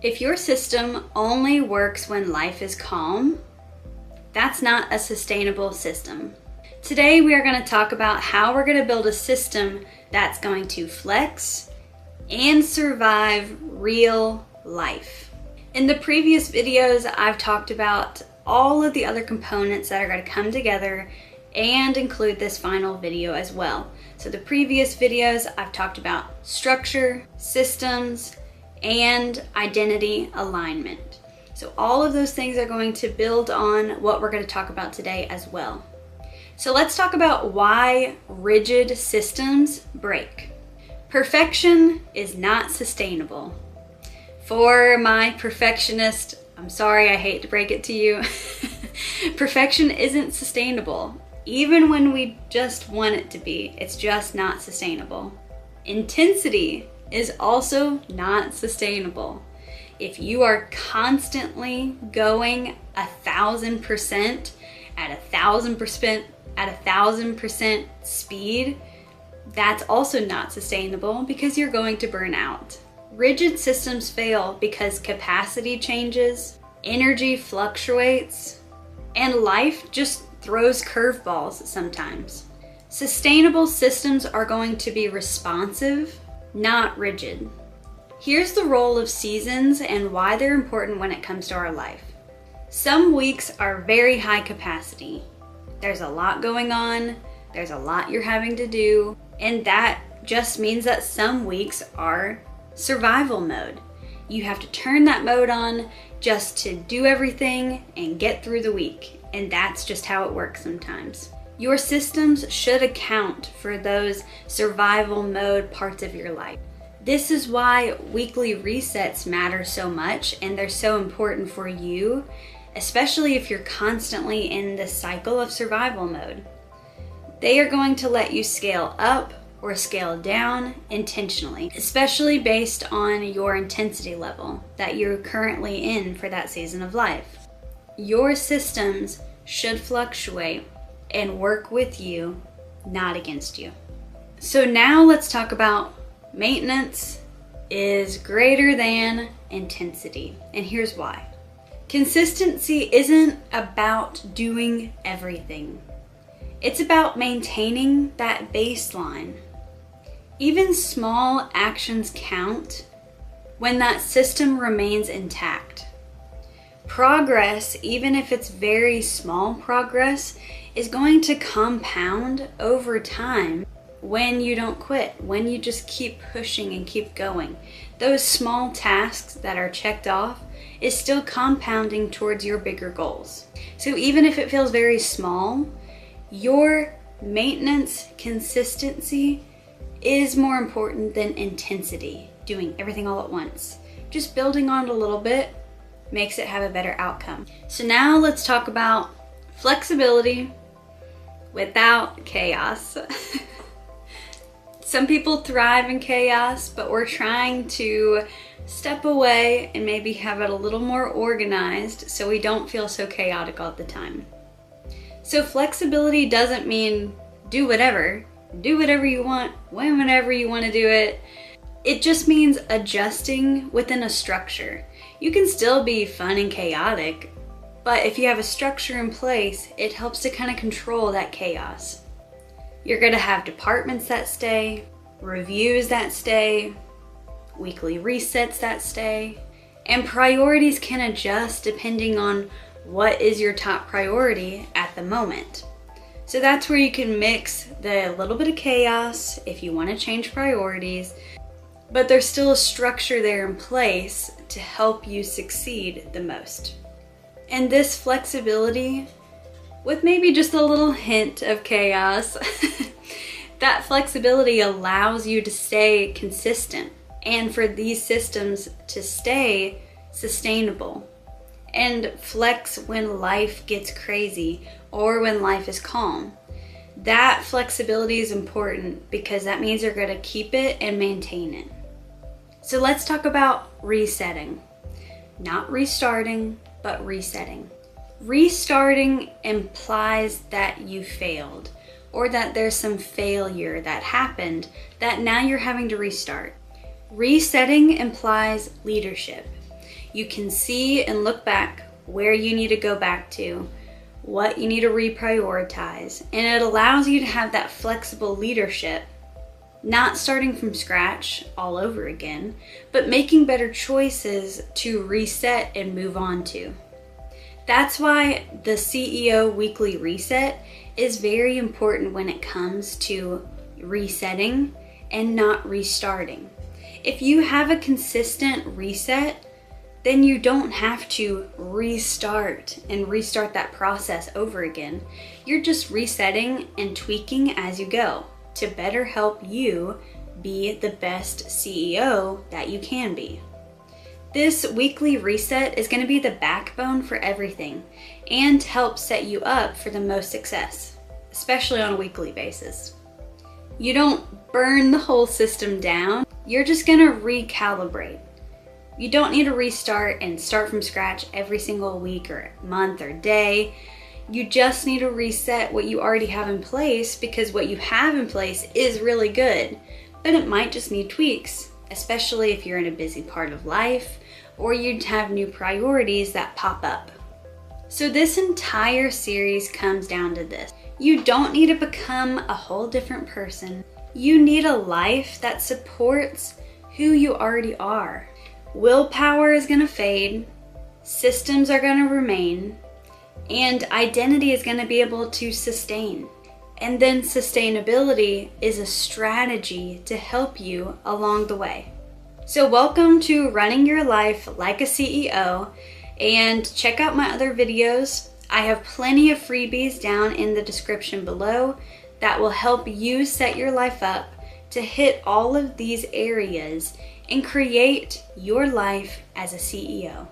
If your system only works when life is calm, that's not a sustainable system. Today we are going to talk about how we're going to build a system that's going to flex and survive real life. In the previous videos, I've talked about all of the other components that are going to come together and include this final video as well. So the previous videos, I've talked about structure, systems, and identity alignment. So all of those things are going to build on what we're going to talk about today as well. So let's talk about why rigid systems break. Perfection is not sustainable. For my perfectionist, I'm sorry, I hate to break it to you. Perfection isn't sustainable. Even when we just want it to be, it's just not sustainable. Intensity is also not sustainable. If you are constantly going 1,000% at 1,000% speed, that's also not sustainable because you're going to burn out. Rigid systems fail because capacity changes, energy fluctuates, and life just throws curveballs sometimes. Sustainable systems are going to be responsive, not rigid. Here's the role of seasons and why they're important when it comes to our life. Some weeks are very high capacity. There's a lot going on, there's a lot you're having to do, and that just means that some weeks are survival mode. You have to turn that mode on just to do everything and get through the week, and that's just how it works sometimes. Your systems should account for those survival mode parts of your life. This is why weekly resets matter so much, and they're so important for you, especially if you're constantly in this cycle of survival mode. They are going to let you scale up or scale down intentionally, especially based on your intensity level that you're currently in for that season of life. Your systems should fluctuate and work with you, not against you. So now let's talk about maintenance is greater than intensity, and here's why. Consistency isn't about doing everything. It's about maintaining that baseline. Even small actions count when that system remains intact. Progress, even if it's very small progress, is going to compound over time when you don't quit, when you just keep pushing and keep going. Those small tasks that are checked off is still compounding towards your bigger goals. So even if it feels very small, your maintenance consistency is more important than intensity, doing everything all at once. Just building on it a little bit makes it have a better outcome. So now let's talk about flexibility without chaos. Some people thrive in chaos, but we're trying to step away and maybe have it a little more organized so we don't feel so chaotic all the time. So flexibility doesn't mean do whatever you want, whenever you want to do it. It just means adjusting within a structure. You can still be fun and chaotic, but if you have a structure in place, it helps to kind of control that chaos. You're going to have departments that stay, reviews that stay, weekly resets that stay, and priorities can adjust depending on what is your top priority at the moment. So that's where you can mix the little bit of chaos if you want to change priorities, but there's still a structure there in place to help you succeed the most. And this flexibility, with maybe just a little hint of chaos, that flexibility allows you to stay consistent and for these systems to stay sustainable and flex when life gets crazy or when life is calm. That flexibility is important because that means you're going to keep it and maintain it. So let's talk about resetting. Not restarting, but resetting. Restarting implies that you failed or that there's some failure that happened that now you're having to restart. Resetting implies leadership. You can see and look back where you need to go back to, what you need to reprioritize, and it allows you to have that flexible leadership, not starting from scratch all over again, but making better choices to reset and move on to. That's why the CEO weekly reset is very important when it comes to resetting and not restarting. If you have a consistent reset, then you don't have to restart that process over again. You're just resetting and tweaking as you go to better help you be the best CEO that you can be. This weekly reset is going to be the backbone for everything and help set you up for the most success, especially on a weekly basis. You don't burn the whole system down, you're just going to recalibrate. You don't need to restart and start from scratch every single week or month or day. You just need to reset what you already have in place, because what you have in place is really good, but it might just need tweaks, especially if you're in a busy part of life or you'd have new priorities that pop up. So this entire series comes down to this. You don't need to become a whole different person. You need a life that supports who you already are. Willpower is going to fade, systems are going to remain, and identity is going to be able to sustain. And then sustainability is a strategy to help you along the way. So welcome to Running Your Life Like a CEO, and check out my other videos. I have plenty of freebies down in the description below that will help you set your life up to hit all of these areas and create your life as a CEO.